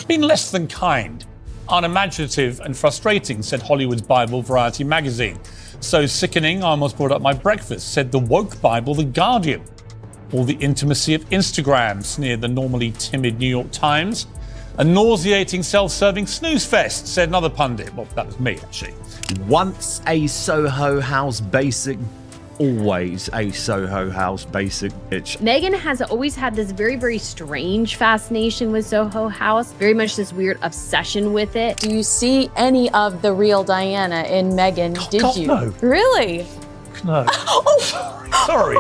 Been less than kind, unimaginative and frustrating, said Hollywood's Bible Variety magazine. So sickening, I almost brought up my breakfast, said the woke Bible The Guardian. All the intimacy of Instagram, sneered the normally timid New York Times. A nauseating self-serving snooze fest, said another pundit. Well, that was me, actually. Once a Soho House basic, always a Soho House basic bitch. Meghan has always had this very, very strange fascination with Soho House, very much this weird obsession with it. Do you see any of the real Diana in Meghan? God, you? No. Really? No. Sorry.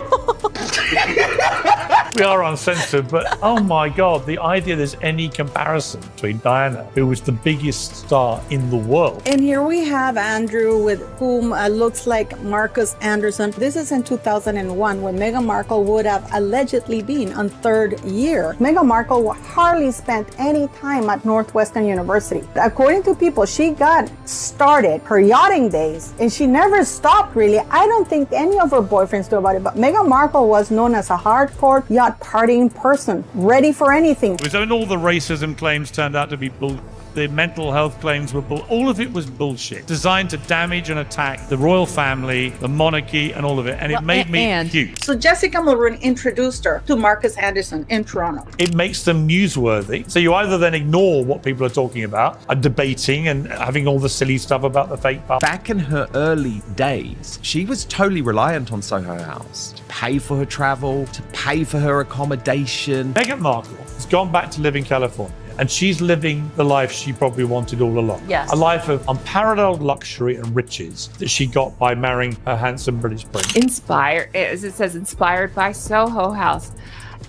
We are uncensored, but oh my God, the idea there's any comparison between Diana, who was the biggest star in the world. And here we have Andrew, with whom looks like Marcus Anderson. This is in 2001, when Meghan Markle would have allegedly been on third year. Meghan Markle hardly spent any time at Northwestern University. According to people, she got started her yachting days, and she never stopped, really. I don't think any of her boyfriends knew about it, but Meghan Markle was known as a hardcore yacht partying person, ready for anything. It was when all the racism claims turned out to be bull. The mental health claims were bull. All of it was bullshit, designed to damage and attack the royal family, the monarchy, and all of it. And it made me huge. So Jessica Mulroon introduced her to Marcus Anderson in Toronto. It makes them newsworthy. So you either then ignore what people are talking about, are debating and having all the silly stuff about the fake pub. Back in her early days, she was totally reliant on Soho House to pay for her travel, to pay for her accommodation. Meghan Markle has gone back to live in California, and she's living the life she probably wanted all along. Yes. A life of unparalleled luxury and riches that she got by marrying her handsome British prince. Inspired, as it says, inspired by Soho House.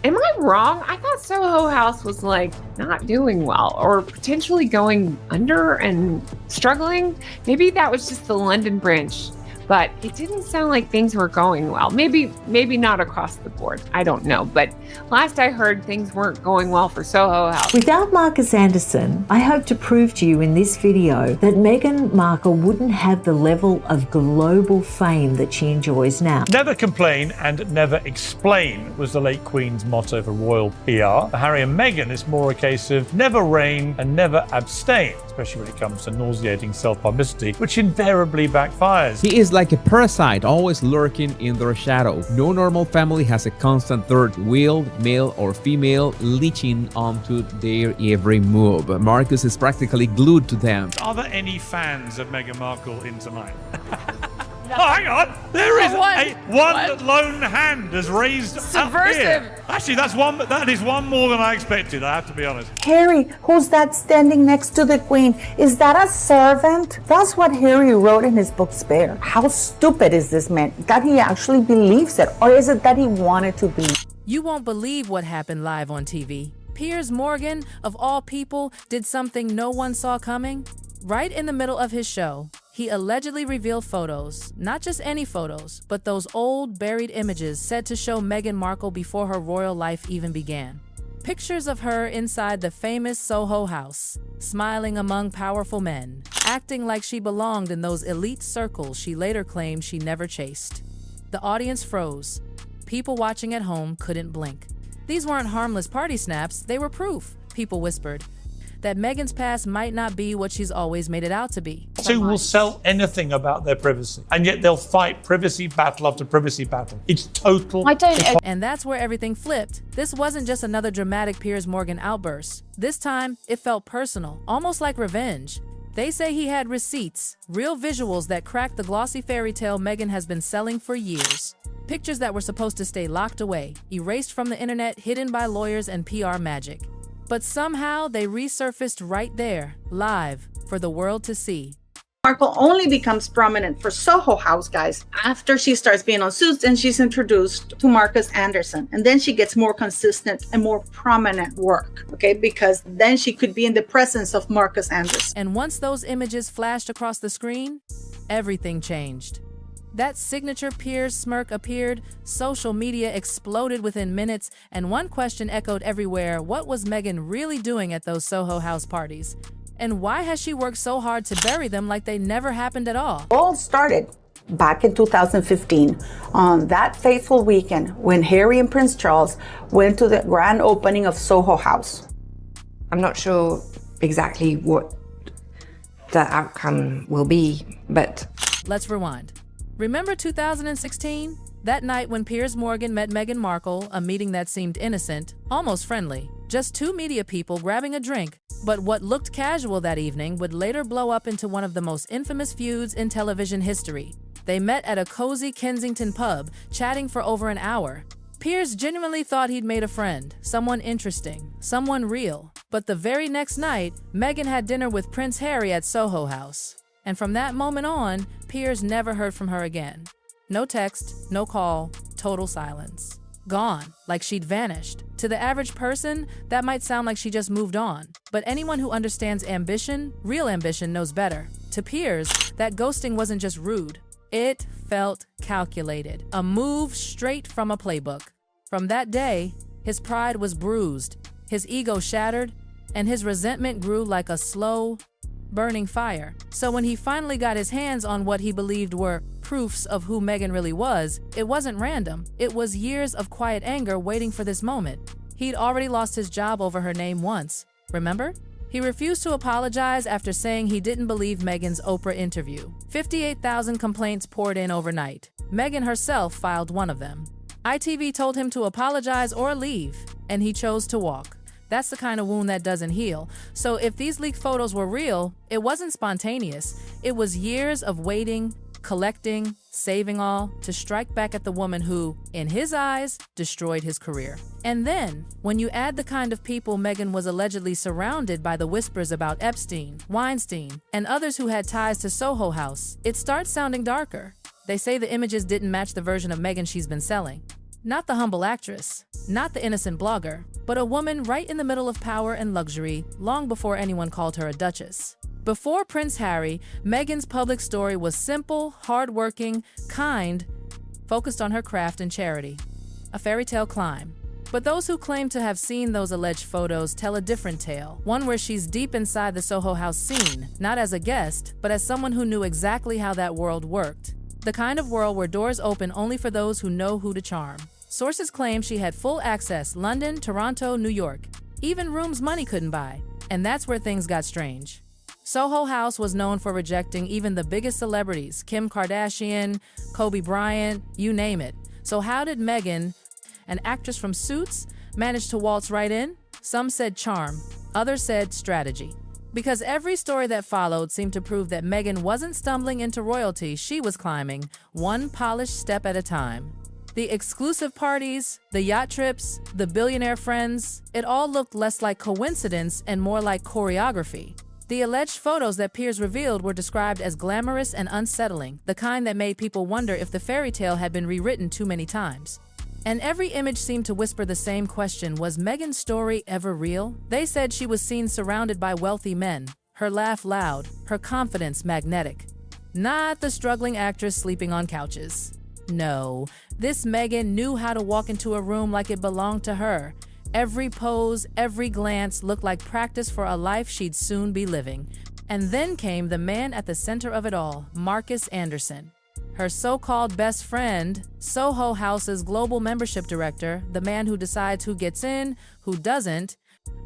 Am I wrong? I thought Soho House was like not doing well, or potentially going under and struggling. Maybe that was just the London branch, but it didn't sound like things were going well. Maybe not across the board. I don't know. But last I heard, things weren't going well for Soho House. Without Marcus Anderson, I hope to prove to you in this video that Meghan Markle wouldn't have the level of global fame that she enjoys now. Never complain and never explain was the late Queen's motto for royal PR. For Harry and Meghan, it's more a case of never reign and never abstain, especially when it comes to nauseating self-publicity, which invariably backfires. He is like a parasite, always lurking in their shadow. No normal family has a constant third wheel, male or female, leeching onto their every move. Marcus is practically glued to them. Are there any fans of Meghan Markle in tonight? Oh, hang on! There is one lone hand has raised Subversive. Up here. Actually, that is one more than I expected, I have to be honest. Harry, who's that standing next to the Queen? Is that a servant? That's what Harry wrote in his book Spare. How stupid is this man that he actually believes it? Or is it that he wanted to believe? You won't believe what happened live on TV. Piers Morgan, of all people, did something no one saw coming. Right in the middle of his show, he allegedly revealed photos, not just any photos, but those old buried images said to show Meghan Markle before her royal life even began. Pictures of her inside the famous Soho House, smiling among powerful men, acting like she belonged in those elite circles she later claimed she never chased. The audience froze. People watching at home couldn't blink. These weren't harmless party snaps, they were proof, people whispered, that Meghan's past might not be what she's always made it out to be. Who will sell anything about their privacy, and yet they'll fight privacy battle after privacy battle. It's total. And that's where everything flipped. This wasn't just another dramatic Piers Morgan outburst. This time, it felt personal, almost like revenge. They say he had receipts, real visuals that cracked the glossy fairy tale Meghan has been selling for years. Pictures that were supposed to stay locked away, erased from the internet, hidden by lawyers and PR magic. But somehow they resurfaced right there, live, for the world to see. Markle only becomes prominent for Soho House, guys, after she starts being on Suits and she's introduced to Marcus Anderson. And then she gets more consistent and more prominent work, okay? Because then she could be in the presence of Marcus Anderson. And once those images flashed across the screen, everything changed. That signature Piers smirk appeared, social media exploded within minutes, and one question echoed everywhere: what was Meghan really doing at those Soho House parties? And why has she worked so hard to bury them like they never happened at all? All started back in 2015 on that fateful weekend when Harry and Prince Charles went to the grand opening of Soho House. I'm not sure exactly what the outcome will be, but... Let's rewind. Remember 2016? That night when Piers Morgan met Meghan Markle, a meeting that seemed innocent, almost friendly. Just two media people grabbing a drink. But what looked casual that evening would later blow up into one of the most infamous feuds in television history. They met at a cozy Kensington pub, chatting for over an hour. Piers genuinely thought he'd made a friend, someone interesting, someone real. But the very next night, Meghan had dinner with Prince Harry at Soho House. And from that moment on, Piers never heard from her again. No text, no call, total silence. Gone, like she'd vanished. To the average person, that might sound like she just moved on. But anyone who understands ambition, real ambition, knows better. To Piers, that ghosting wasn't just rude. It felt calculated. A move straight from a playbook. From that day, his pride was bruised, his ego shattered, and his resentment grew like a slow, burning fire. So when he finally got his hands on what he believed were proofs of who Meghan really was, it wasn't random. It was years of quiet anger waiting for this moment. He'd already lost his job over her name once, remember? He refused to apologize after saying he didn't believe Meghan's Oprah interview. 58,000 complaints poured in overnight. Meghan herself filed one of them. ITV told him to apologize or leave, and he chose to walk. That's the kind of wound that doesn't heal. So if these leaked photos were real, it wasn't spontaneous. It was years of waiting, collecting, saving all, to strike back at the woman who, in his eyes, destroyed his career. And then, when you add the kind of people Meghan was allegedly surrounded by the whispers about Epstein, Weinstein, and others who had ties to Soho House, it starts sounding darker. They say the images didn't match the version of Meghan she's been selling. Not the humble actress, not the innocent blogger, but a woman right in the middle of power and luxury long before anyone called her a duchess. Before Prince Harry, Meghan's public story was simple, hardworking, kind, focused on her craft and charity. A fairy tale climb. But those who claim to have seen those alleged photos tell a different tale, one where she's deep inside the Soho House scene, not as a guest, but as someone who knew exactly how that world worked. The kind of world where doors open only for those who know who to charm. Sources claim she had full access: London, Toronto, New York. Even rooms money couldn't buy. And that's where things got strange. Soho House was known for rejecting even the biggest celebrities: Kim Kardashian, Kobe Bryant, you name it. So how did Meghan, an actress from Suits, manage to waltz right in? Some said charm, others said strategy. Because every story that followed seemed to prove that Meghan wasn't stumbling into royalty, she was climbing, one polished step at a time. The exclusive parties, the yacht trips, the billionaire friends, it all looked less like coincidence and more like choreography. The alleged photos that Piers revealed were described as glamorous and unsettling, the kind that made people wonder if the fairy tale had been rewritten too many times. And every image seemed to whisper the same question: was Meghan's story ever real? They said she was seen surrounded by wealthy men, her laugh loud, her confidence magnetic. Not the struggling actress sleeping on couches. No, this Meghan knew how to walk into a room like it belonged to her. Every pose, every glance looked like practice for a life she'd soon be living. And then came the man at the center of it all, Marcus Anderson. Her so-called best friend, Soho House's global membership director, the man who decides who gets in, who doesn't,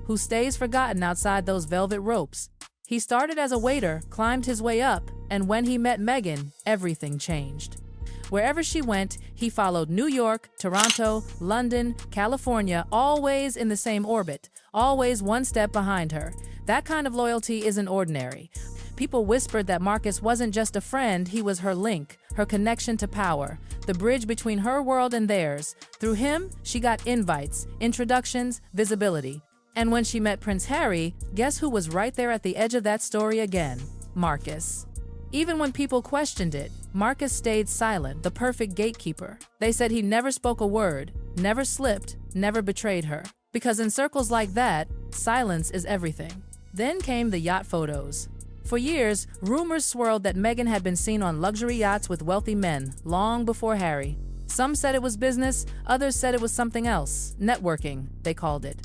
who stays forgotten outside those velvet ropes. He started as a waiter, climbed his way up, and when he met Meghan, everything changed. Wherever she went, he followed: New York, Toronto, London, California, always in the same orbit, always one step behind her. That kind of loyalty isn't ordinary. People whispered that Marcus wasn't just a friend, he was her link, her connection to power, the bridge between her world and theirs. Through him, she got invites, introductions, visibility. And when she met Prince Harry, guess who was right there at the edge of that story again? Marcus. Even when people questioned it, Marcus stayed silent, the perfect gatekeeper. They said he never spoke a word, never slipped, never betrayed her. Because in circles like that, silence is everything. Then came the yacht photos. For years, rumors swirled that Meghan had been seen on luxury yachts with wealthy men, long before Harry. Some said it was business, others said it was something else. Networking, they called it.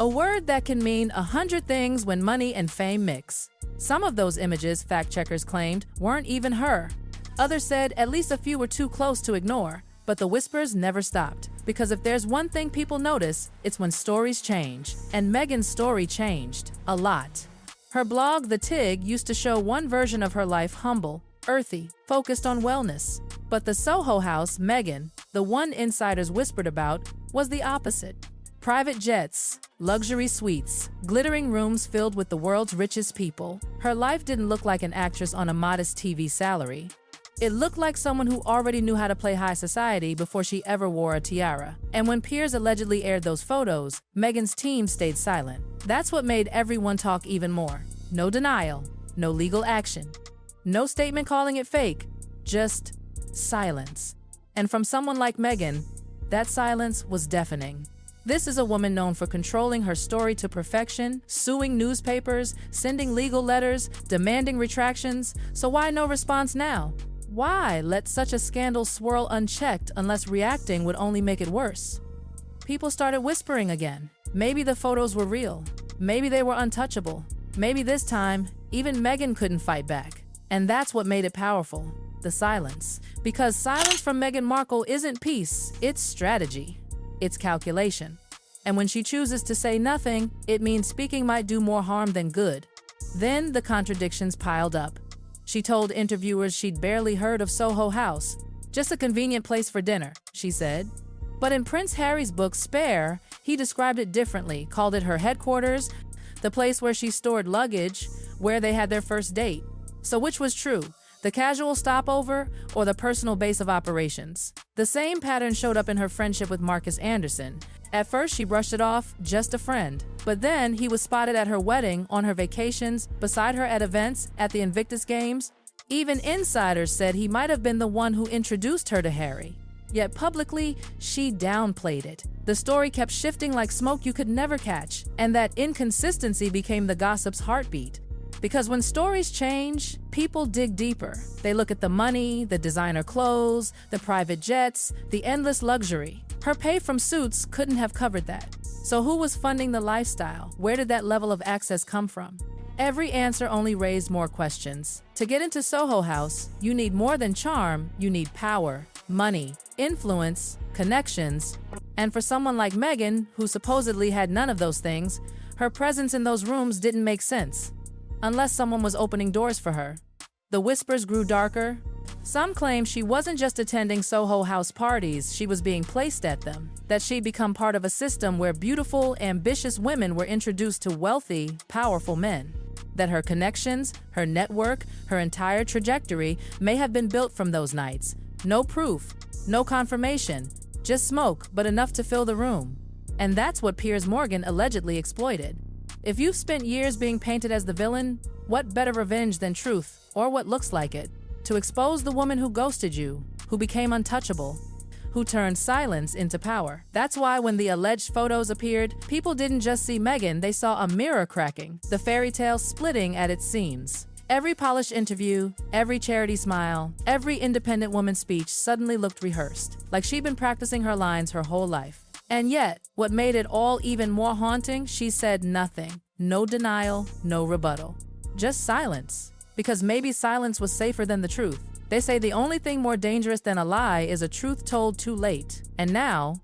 A word that can mean 100 things when money and fame mix. Some of those images, fact-checkers claimed, weren't even her. Others said at least a few were too close to ignore. But the whispers never stopped. Because if there's one thing people notice, it's when stories change. And Meghan's story changed. A lot. Her blog, The Tig, used to show one version of her life: humble, earthy, focused on wellness. But the Soho House Meghan, the one insiders whispered about, was the opposite. Private jets, luxury suites, glittering rooms filled with the world's richest people. Her life didn't look like an actress on a modest TV salary. It looked like someone who already knew how to play high society before she ever wore a tiara. And when Piers allegedly aired those photos, Meghan's team stayed silent. That's what made everyone talk even more. No denial, no legal action, no statement calling it fake, just silence. And from someone like Meghan, that silence was deafening. This is a woman known for controlling her story to perfection, suing newspapers, sending legal letters, demanding retractions. So why no response now? Why let such a scandal swirl unchecked unless reacting would only make it worse? People started whispering again. Maybe the photos were real. Maybe they were untouchable. Maybe this time, even Meghan couldn't fight back. And that's what made it powerful, the silence. Because silence from Meghan Markle isn't peace, it's strategy. It's calculation. And when she chooses to say nothing, it means speaking might do more harm than good. Then the contradictions piled up. She told interviewers she'd barely heard of Soho House, just a convenient place for dinner, she said. But in Prince Harry's book Spare, he described it differently, called it her headquarters, the place where she stored luggage, where they had their first date. So which was true? The casual stopover or the personal base of operations? The same pattern showed up in her friendship with Marcus Anderson. At first, she brushed it off, just a friend. But then he was spotted at her wedding, on her vacations, beside her at events, at the Invictus Games. Even insiders said he might have been the one who introduced her to Harry. Yet publicly, she downplayed it. The story kept shifting like smoke you could never catch, and that inconsistency became the gossip's heartbeat. Because when stories change, people dig deeper. They look at the money, the designer clothes, the private jets, the endless luxury. Her pay from Suits couldn't have covered that. So who was funding the lifestyle? Where did that level of access come from? Every answer only raised more questions. To get into Soho House, you need more than charm, you need power, money, influence, connections. And for someone like Meghan, who supposedly had none of those things, her presence in those rooms didn't make sense. Unless someone was opening doors for her. The whispers grew darker. Some claim she wasn't just attending Soho House parties, she was being placed at them. That she'd become part of a system where beautiful, ambitious women were introduced to wealthy, powerful men. That her connections, her network, her entire trajectory may have been built from those nights. No proof, no confirmation, just smoke, but enough to fill the room. And that's what Piers Morgan allegedly exploited. If you've spent years being painted as the villain, what better revenge than truth, or what looks like it, to expose the woman who ghosted you, who became untouchable, who turned silence into power. That's why when the alleged photos appeared, people didn't just see Meghan, they saw a mirror cracking, the fairy tale splitting at its seams. Every polished interview, every charity smile, every independent woman's speech suddenly looked rehearsed, like she'd been practicing her lines her whole life. And yet, what made it all even more haunting, she said nothing. No denial, no rebuttal. Just silence. Because maybe silence was safer than the truth. They say the only thing more dangerous than a lie is a truth told too late. And now,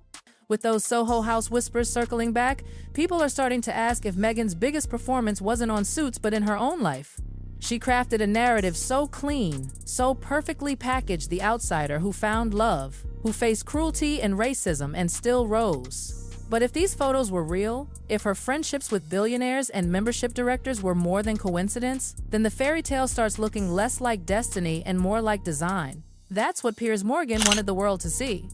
with those Soho House whispers circling back, people are starting to ask if Meghan's biggest performance wasn't on Suits but in her own life. She crafted a narrative so clean, so perfectly packaged the outsider who found love, who faced cruelty and racism and still rose. But if these photos were real, if her friendships with billionaires and membership directors were more than coincidence, then the fairy tale starts looking less like destiny and more like design. That's what Piers Morgan wanted the world to see.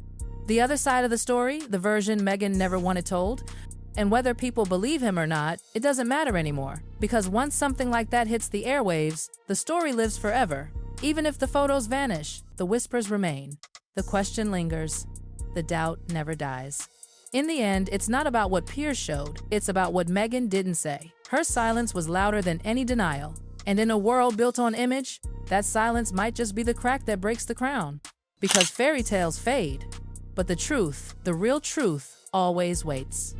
The other side of the story, the version Meghan never wanted told, and whether people believe him or not, it doesn't matter anymore. Because once something like that hits the airwaves, the story lives forever. Even if the photos vanish, the whispers remain. The question lingers. The doubt never dies. In the end, it's not about what Piers showed, it's about what Meghan didn't say. Her silence was louder than any denial. And in a world built on image, that silence might just be the crack that breaks the crown. Because fairy tales fade, but the truth, the real truth, always waits.